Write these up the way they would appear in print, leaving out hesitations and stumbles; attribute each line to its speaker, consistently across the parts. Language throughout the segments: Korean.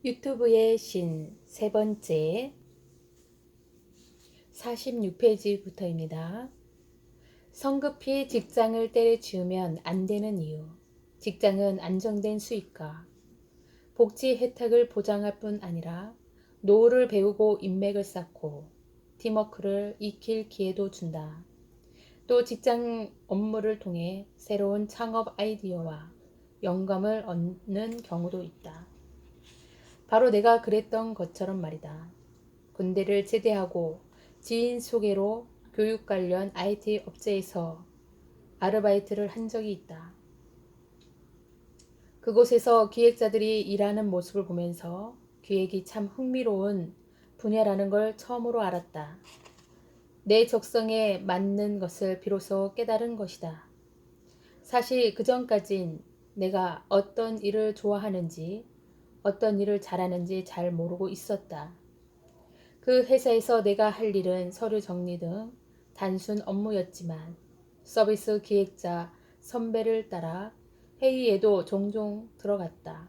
Speaker 1: 유튜브의 신 세 번째 46페이지부터입니다. 성급히 직장을 때려치우면 안 되는 이유. 직장은 안정된 수익과 복지 혜택을 보장할 뿐 아니라 노후를 배우고 인맥을 쌓고 팀워크를 익힐 기회도 준다. 또 직장 업무를 통해 새로운 창업 아이디어와 영감을 얻는 경우도 있다. 바로 내가 그랬던 것처럼 말이다. 군대를 제대하고 지인 소개로 교육 관련 IT 업체에서 아르바이트를 한 적이 있다. 그곳에서 기획자들이 일하는 모습을 보면서 기획이 참 흥미로운 분야라는 걸 처음으로 알았다. 내 적성에 맞는 것을 비로소 깨달은 것이다. 사실 그전까진 내가 어떤 일을 좋아하는지 어떤 일을 잘하는지 잘 모르고 있었다. 그 회사에서 내가 할 일은 서류 정리 등 단순 업무였지만 서비스 기획자 선배를 따라 회의에도 종종 들어갔다.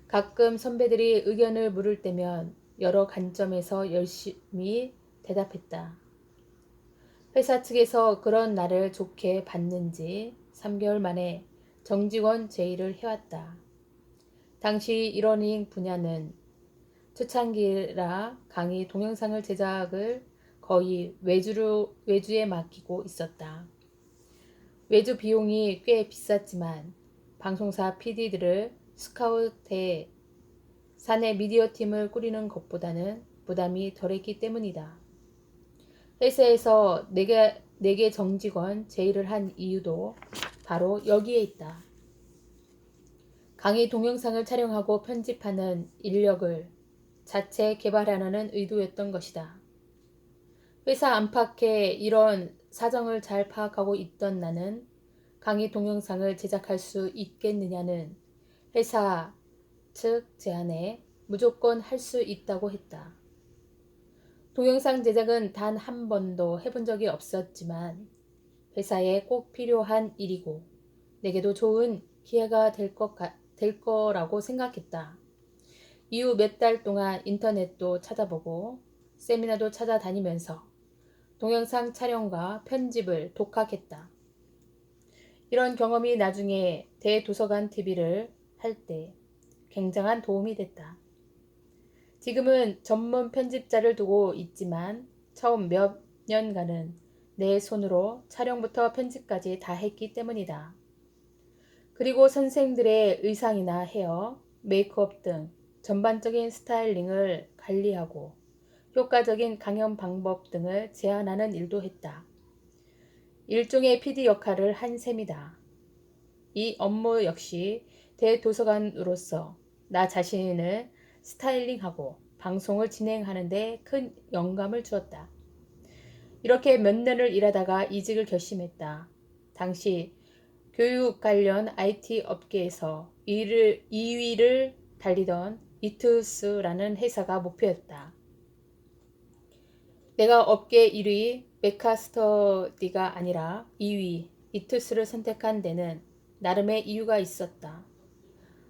Speaker 1: 가끔 선배들이 의견을 물을 때면 여러 관점에서 열심히 대답했다. 회사 측에서 그런 나를 좋게 봤는지 3개월 만에 정직원 제의를 해왔다. 당시 이러닝 분야는 초창기라 강의 동영상을 제작을 거의 외주에 맡기고 있었다. 외주 비용이 꽤 비쌌지만 방송사 PD들을 스카우트해 사내 미디어 팀을 꾸리는 것보다는 부담이 덜했기 때문이다. 회사에서 내게 정직원 제의를 한 이유도 바로 여기에 있다. 강의 동영상을 촬영하고 편집하는 인력을 자체 개발하려는 의도였던 것이다. 회사 안팎에 이런 사정을 잘 파악하고 있던 나는 강의 동영상을 제작할 수 있겠느냐는 회사 측 제안에 무조건 할 수 있다고 했다. 동영상 제작은 단 한 번도 해본 적이 없었지만 회사에 꼭 필요한 일이고 내게도 좋은 기회가 될 거라고 생각했다. 이후 몇 달 동안 인터넷도 찾아보고 세미나도 찾아다니면서 동영상 촬영과 편집을 독학했다. 이런 경험이 나중에 대도서관 TV를 할 때 굉장한 도움이 됐다. 지금은 전문 편집자를 두고 있지만 처음 몇 년간은 내 손으로 촬영부터 편집까지 다 했기 때문이다. 그리고 선생들의 의상이나 헤어, 메이크업 등 전반적인 스타일링을 관리하고 효과적인 강연 방법 등을 제안하는 일도 했다. 일종의 PD 역할을 한 셈이다. 이 업무 역시 대도서관으로서 나 자신을 스타일링하고 방송을 진행하는 데 큰 영감을 주었다. 이렇게 몇 년을 일하다가 이직을 결심했다. 당시 교육 관련 IT 업계에서 2위를 달리던 이투스라는 회사가 목표였다. 내가 업계 1위 메카스터디가 아니라 2위 이투스를 선택한 데는 나름의 이유가 있었다.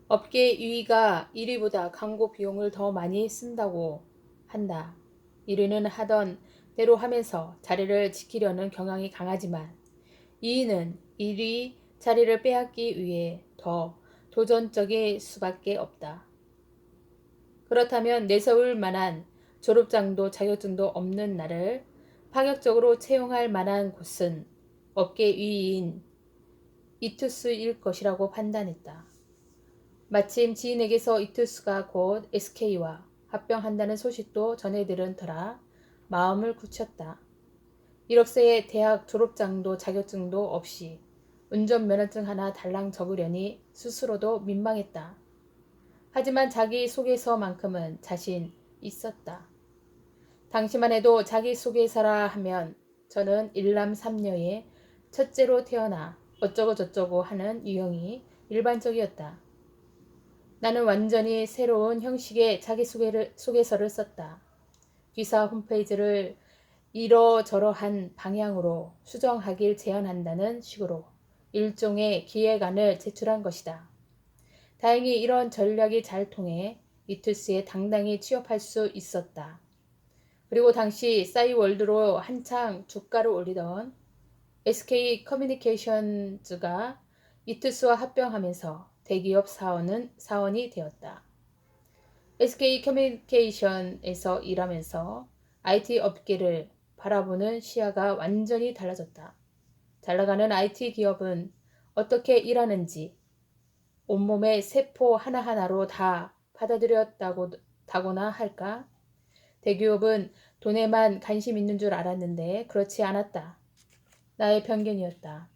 Speaker 1: 업계 2위가 1위보다 광고 비용을 더 많이 쓴다고 한다. 1위는 하던 대로 하면서 자리를 지키려는 경향이 강하지만 2위는 1위 자리를 빼앗기 위해 더 도전적일 수밖에 없다. 그렇다면 내세울 만한 졸업장도 자격증도 없는 나를 파격적으로 채용할 만한 곳은 업계 2위인 이투스일 것이라고 판단했다. 마침 지인에게서 이투스가 곧 SK와 합병한다는 소식도 전해 들은 터라 마음을 굳혔다. 1억세의 대학 졸업장도 자격증도 없이 운전면허증 하나 달랑 적으려니 스스로도 민망했다. 하지만 자기소개서만큼은 자신 있었다. 당시만 해도 자기소개서라 하면 저는 일남 삼녀의 첫째로 태어나 어쩌고 저쩌고 하는 유형이 일반적이었다. 나는 완전히 새로운 형식의 자기소개서를 썼다. 기사 홈페이지를 이러저러한 방향으로 수정하길 제안한다는 식으로 일종의 기획안을 제출한 것이다. 다행히 이런 전략이 잘 통해 이투스에 당당히 취업할 수 있었다. 그리고 당시 싸이월드로 한창 주가를 올리던 SK 커뮤니케이션즈가 이투스와 합병하면서 대기업 사원이 되었다. SK 커뮤니케이션에서 일하면서 IT 업계를 바라보는 시야가 완전히 달라졌다. 잘나가는 IT 기업은 어떻게 일하는지 온몸의 세포 하나하나로 다 받아들였다고나 할까? 대기업은 돈에만 관심 있는 줄 알았는데 그렇지 않았다. 나의 편견이었다.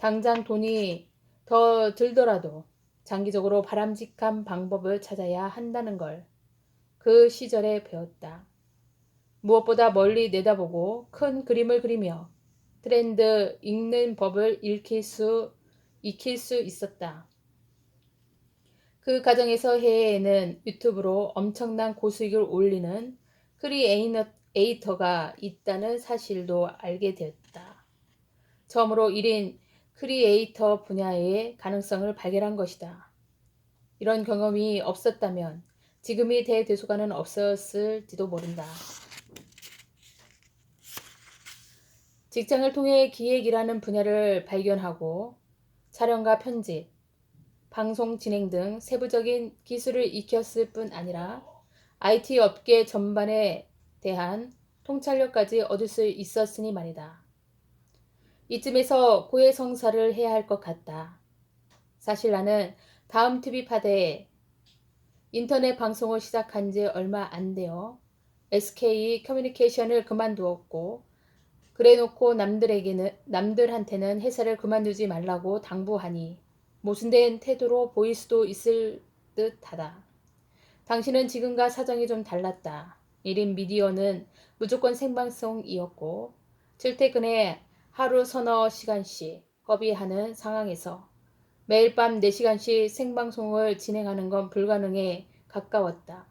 Speaker 1: 당장 돈이 더 들더라도 장기적으로 바람직한 방법을 찾아야 한다는 걸 그 시절에 배웠다. 무엇보다 멀리 내다보고 큰 그림을 그리며 트렌드 읽는 법을 익힐 수 있었다. 그 과정에서 해외에는 유튜브로 엄청난 고수익을 올리는 크리에이터가 있다는 사실도 알게 되었다. 처음으로 1인 크리에이터 분야의 가능성을 발견한 것이다. 이런 경험이 없었다면 지금의 대대소가는 없었을지도 모른다. 직장을 통해 기획이라는 분야를 발견하고 촬영과 편집, 방송 진행 등 세부적인 기술을 익혔을 뿐 아니라 IT 업계 전반에 대한 통찰력까지 얻을 수 있었으니 말이다. 이쯤에서 고해성사를 해야 할 것 같다. 사실 나는 다음 TV파대에 인터넷 방송을 시작한 지 얼마 안 되어 SK 커뮤니케이션을 그만두었고 그래놓고 남들한테는 회사를 그만두지 말라고 당부하니 모순된 태도로 보일 수도 있을 듯하다. 당신은 지금과 사정이 좀 달랐다. 1인 미디어는 무조건 생방송이었고 출퇴근에 하루 서너 시간씩 허비하는 상황에서 매일 밤 4시간씩 생방송을 진행하는 건 불가능에 가까웠다.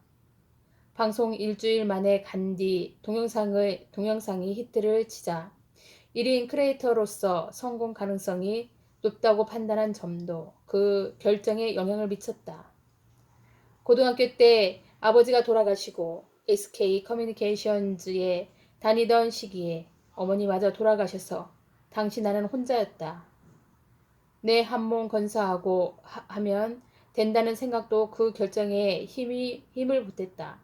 Speaker 1: 방송 일주일 만에 간 뒤 동영상이 히트를 치자 1인 크리에이터로서 성공 가능성이 높다고 판단한 점도 그 결정에 영향을 미쳤다. 고등학교 때 아버지가 돌아가시고 SK 커뮤니케이션즈에 다니던 시기에 어머니마저 돌아가셔서 당시 나는 혼자였다. 내 한 몸 건사하고 하면 된다는 생각도 그 결정에 힘을 보탰다.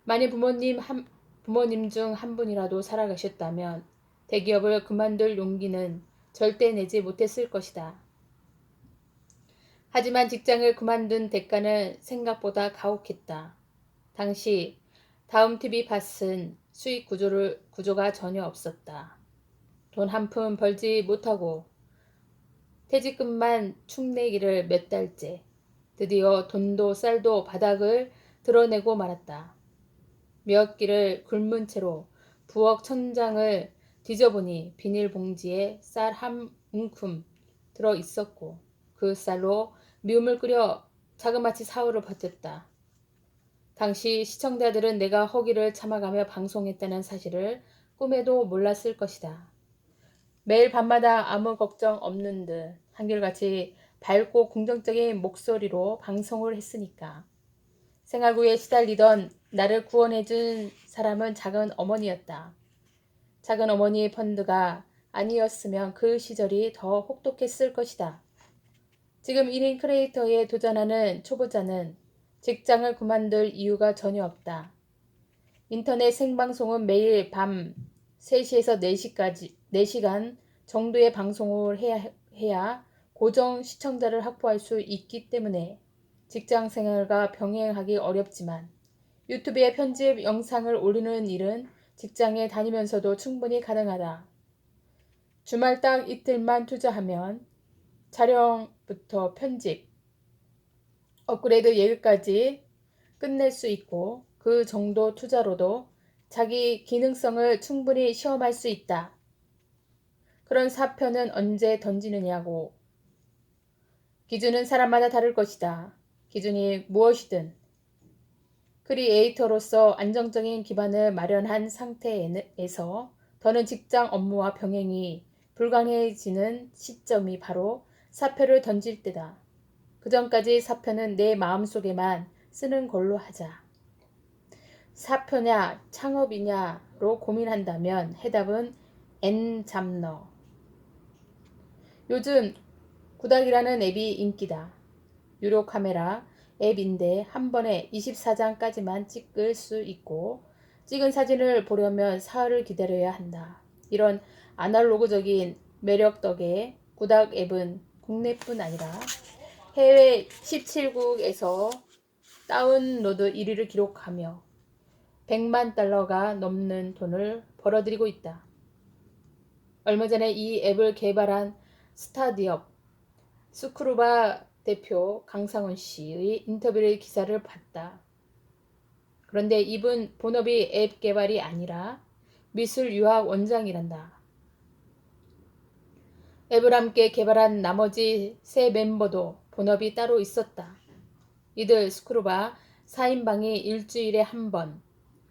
Speaker 1: 만일 부모님 중 한 분이라도 살아가셨다면 대기업을 그만둘 용기는 절대 내지 못했을 것이다. 하지만 직장을 그만둔 대가는 생각보다 가혹했다. 당시 다음 TV 팟은 수익 구조가 전혀 없었다. 돈 한 푼 벌지 못하고 퇴직금만 축내기를 몇 달째 드디어 돈도 쌀도 바닥을 드러내고 말았다. 몇 끼를 굶은 채로 부엌 천장을 뒤져보니 비닐봉지에 쌀 한 움큼 들어 있었고 그 쌀로 미움을 끓여 자그마치 사흘을 버텼다. 당시 시청자들은 내가 허기를 참아가며 방송했다는 사실을 꿈에도 몰랐을 것이다. 매일 밤마다 아무 걱정 없는 듯 한결같이 밝고 긍정적인 목소리로 방송을 했으니까. 생활고에 시달리던 나를 구원해준 사람은 작은 어머니였다. 작은 어머니 펀드가 아니었으면 그 시절이 더 혹독했을 것이다. 지금 1인 크리에이터에 도전하는 초보자는 직장을 그만둘 이유가 전혀 없다. 인터넷 생방송은 매일 밤 3시에서 4시간 정도의 방송을 해야 고정 시청자를 확보할 수 있기 때문에 직장 생활과 병행하기 어렵지만 유튜브에 편집 영상을 올리는 일은 직장에 다니면서도 충분히 가능하다. 주말 딱 이틀만 투자하면 촬영부터 편집, 업그레이드 예급까지 끝낼 수 있고 그 정도 투자로도 자기 기능성을 충분히 시험할 수 있다. 그런 사표는 언제 던지느냐고. 기준은 사람마다 다를 것이다. 기준이 무엇이든 크리에이터로서 안정적인 기반을 마련한 상태에서 더는 직장 업무와 병행이 불가능해지는 시점이 바로 사표를 던질 때다. 그 전까지 사표는 내 마음속에만 쓰는 걸로 하자. 사표냐 창업이냐로 고민한다면 해답은 N 잡너. 요즘 구닥이라는 앱이 인기다. 유료 카메라 앱인데 한 번에 24장까지만 찍을 수 있고 찍은 사진을 보려면 사흘을 기다려야 한다. 이런 아날로그적인 매력 덕에 구닥 앱은 국내뿐 아니라 해외 17국에서 다운로드 1위를 기록하며 100만 달러가 넘는 돈을 벌어들이고 있다. 얼마 전에 이 앱을 개발한 스타디업 스크루바 대표 강상훈 씨의 인터뷰를 기사를 봤다. 그런데 이분 본업이 앱 개발이 아니라 미술 유학 원장이란다. 앱을 함께 개발한 나머지 세 멤버도 본업이 따로 있었다. 이들 스크루바 4인방이 일주일에 한 번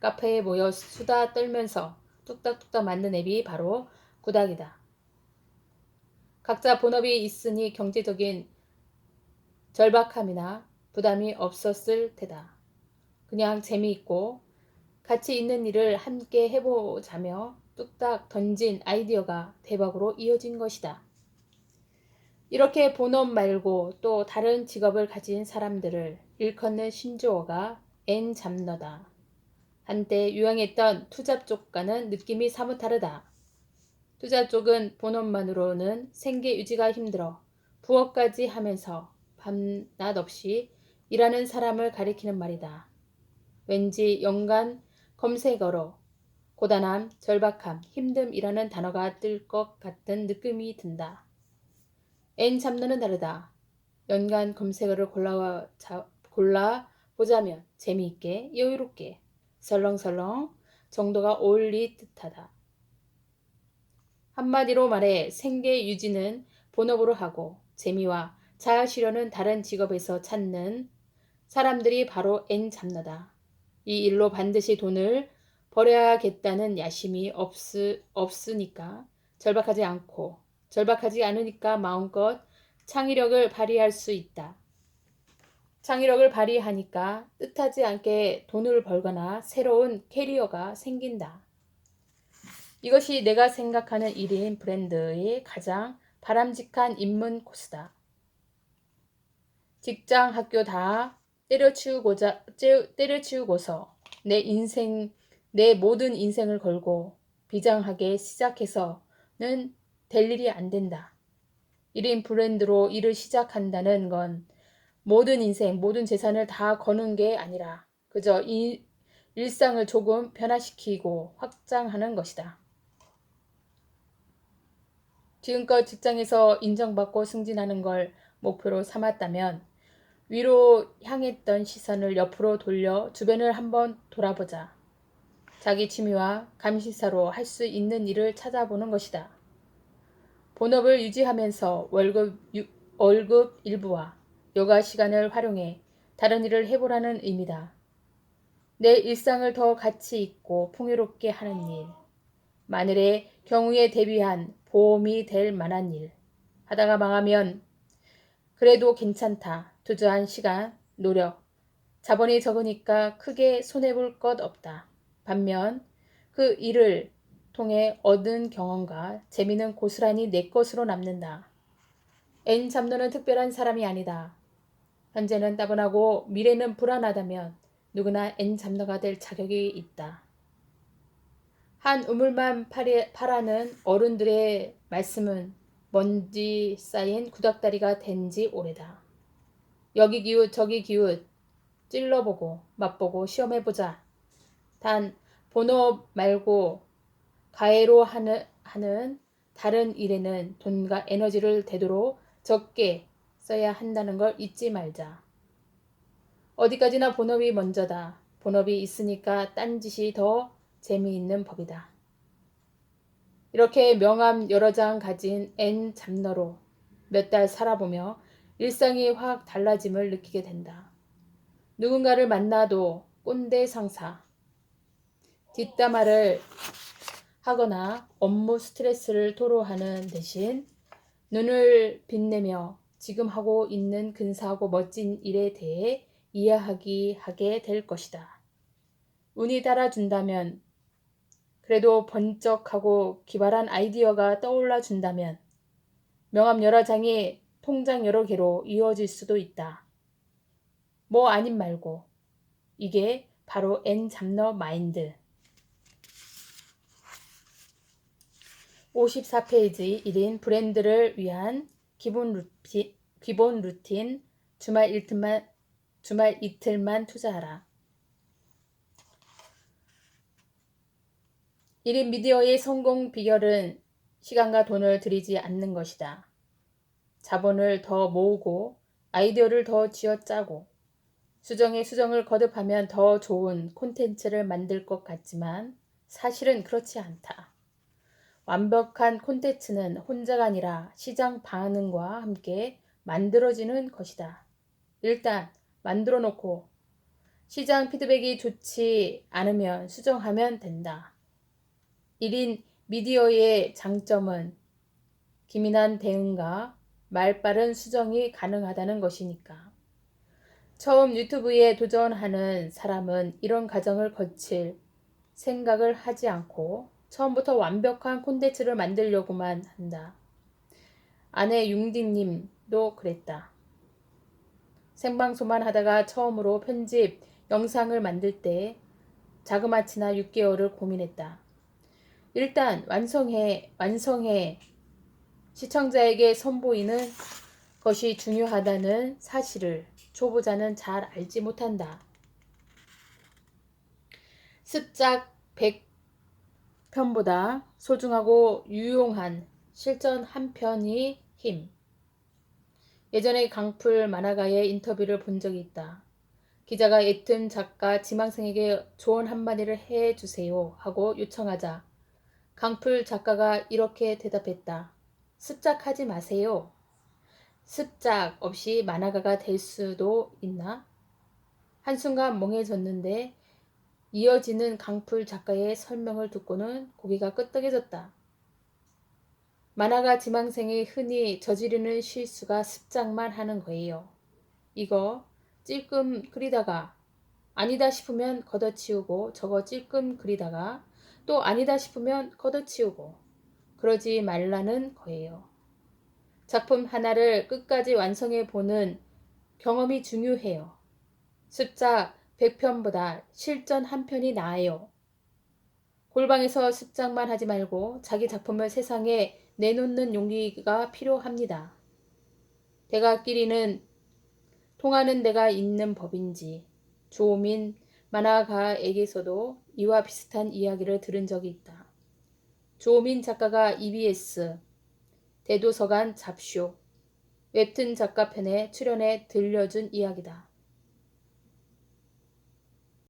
Speaker 1: 카페에 모여 수다 떨면서 뚝딱뚝딱 만든 앱이 바로 구닥이다. 각자 본업이 있으니 경제적인 절박함이나 부담이 없었을 테다. 그냥 재미있고 가치 있는 일을 함께 해보자며 뚝딱 던진 아이디어가 대박으로 이어진 것이다. 이렇게 본업 말고 또 다른 직업을 가진 사람들을 일컫는 신조어가 N 잡너다. 한때 유행했던 투잡 쪽과는 느낌이 사뭇 다르다. 투잡 쪽은 본업만으로는 생계 유지가 힘들어 부업까지 하면서 밤낮 없이 일하는 사람을 가리키는 말이다. 왠지 연관 검색어로 고단함, 절박함, 힘듦이라는 단어가 뜰 것 같은 느낌이 든다. N 잡너는 다르다. 연관 검색어를 골라보자면 재미있게, 여유롭게, 설렁설렁 정도가 어울릴 듯하다. 한마디로 말해 생계 유지는 본업으로 하고 재미와 자아실현은 다른 직업에서 찾는 사람들이 바로 N 잡너다. 이 일로 반드시 돈을 벌어야겠다는 야심이 없으니까 절박하지 않고 절박하지 않으니까 마음껏 창의력을 발휘할 수 있다. 창의력을 발휘하니까 뜻하지 않게 돈을 벌거나 새로운 캐리어가 생긴다. 이것이 내가 생각하는 1인 브랜드의 가장 바람직한 입문 코스다. 직장, 학교 다 때려치우고서 내 모든 인생을 걸고 비장하게 시작해서는 될 일이 안 된다. 1인 브랜드로 일을 시작한다는 건 모든 인생, 모든 재산을 다 거는 게 아니라 그저 일상을 조금 변화시키고 확장하는 것이다. 지금껏 직장에서 인정받고 승진하는 걸 목표로 삼았다면 위로 향했던 시선을 옆으로 돌려 주변을 한번 돌아보자. 자기 취미와 감시사로 할 수 있는 일을 찾아보는 것이다. 본업을 유지하면서 월급 일부와 여가 시간을 활용해 다른 일을 해보라는 의미다. 내 일상을 더 가치 있고 풍요롭게 하는 일. 만일의 경우에 대비한 보험이 될 만한 일. 하다가 망하면 그래도 괜찮다. 투자한 시간, 노력, 자본이 적으니까 크게 손해볼 것 없다. 반면 그 일을 통해 얻은 경험과 재미는 고스란히 내 것으로 남는다. N 잡너는 특별한 사람이 아니다. 현재는 따분하고 미래는 불안하다면 누구나 N 잡너가 될 자격이 있다. 한 우물만 파라는 어른들의 말씀은 먼지 쌓인 구닥다리가 된 지 오래다. 여기 기웃 저기 기웃 찔러보고 맛보고 시험해보자. 단 본업 말고 가해로 하는 다른 일에는 돈과 에너지를 되도록 적게 써야 한다는 걸 잊지 말자. 어디까지나 본업이 먼저다. 본업이 있으니까 딴짓이 더 재미있는 법이다. 이렇게 명함 여러 장 가진 N 잡너로 몇 달 살아보며 일상이 확 달라짐을 느끼게 된다. 누군가를 만나도 꼰대 상사, 뒷담화를 하거나 업무 스트레스를 토로하는 대신 눈을 빛내며 지금 하고 있는 근사하고 멋진 일에 대해 하게 될 것이다. 운이 따라준다면, 그래도 번쩍하고 기발한 아이디어가 떠올라 준다면 명함 여러 장이 통장 여러 개로 이어질 수도 있다. 뭐 아님 말고. 이게 바로 N 잡너 마인드. 54페이지 1인 브랜드를 위한 기본 루틴 주말 이틀만 투자하라. 1인 미디어의 성공 비결은 시간과 돈을 들이지 않는 것이다. 자본을 더 모으고 아이디어를 더 쥐어짜고 수정을 거듭하면 더 좋은 콘텐츠를 만들 것 같지만 사실은 그렇지 않다. 완벽한 콘텐츠는 혼자가 아니라 시장 반응과 함께 만들어지는 것이다. 일단 만들어 놓고 시장 피드백이 좋지 않으면 수정하면 된다. 1인 미디어의 장점은 기민한 대응과 말빠른 수정이 가능하다는 것이니까. 처음 유튜브에 도전하는 사람은 이런 과정을 거칠 생각을 하지 않고 처음부터 완벽한 콘텐츠를 만들려고만 한다. 아내 융디님도 그랬다. 생방송만 하다가 처음으로 편집 영상을 만들 때 자그마치나 6개월을 고민했다. 일단 완성해 시청자에게 선보이는 것이 중요하다는 사실을 초보자는 잘 알지 못한다. 습작 100편보다 소중하고 유용한 실전 한 편이 힘. 예전에 강풀 만화가의 인터뷰를 본 적이 있다. 기자가 애튼 작가 지망생에게 조언 한마디를 해주세요 하고 요청하자 강풀 작가가 이렇게 대답했다. 습작하지 마세요. 습작 없이 만화가가 될 수도 있나? 한순간 멍해졌는데 이어지는 강풀 작가의 설명을 듣고는 고개가 끄덕여졌다. 만화가 지망생이 흔히 저지르는 실수가 습작만 하는 거예요. 이거 찔끔 그리다가 아니다 싶으면 걷어치우고 저거 찔끔 그리다가 또 아니다 싶으면 걷어치우고 그러지 말라는 거예요. 작품 하나를 끝까지 완성해 보는 경험이 중요해요. 습작 100편보다 실전 한 편이 나아요. 골방에서 습작만 하지 말고 자기 작품을 세상에 내놓는 용기가 필요합니다. 대가끼리는 통하는 데가 있는 법인지 조민 만화가에게서도 이와 비슷한 이야기를 들은 적이 있다. 조민 작가가 EBS 대도서관 잡쇼 웹툰 작가 편에 출연해 들려준 이야기다.